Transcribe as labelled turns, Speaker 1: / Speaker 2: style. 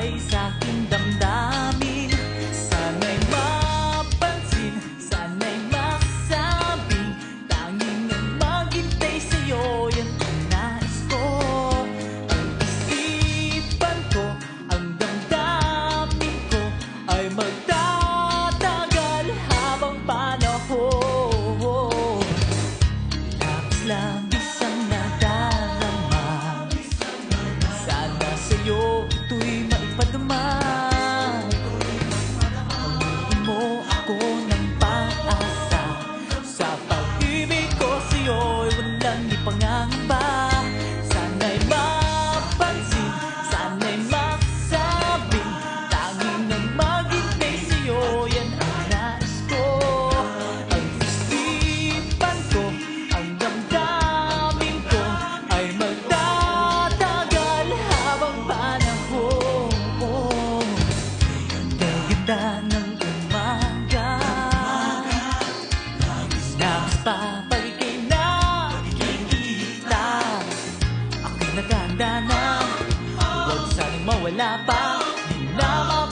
Speaker 1: buhay sa'king damdamin. Sana'y mapansin, sana'y masabing tanging ang maghintay sa'yo, yan ang nais ko. Ang isipan ko, ang damdamin ko ay magtatagal habang panahon. Labis ang nadarama, sana sa'yo ito'y maipadama. Pagbuhin mo ako ng pag-asa, sa pag-ibig ko sa'yo'y walang ipangangamba. Sana'y mapansin, sana'y masabing tanging ang maghintay sa'yo, yan ang nais ko. Ang isipan ko, ang damdamin ko ay magtatagal habang panahon. Ganda ng umaga, nais pa paligay na nakikita. Ako'y naganda na, huwag sanang mawala pa, di na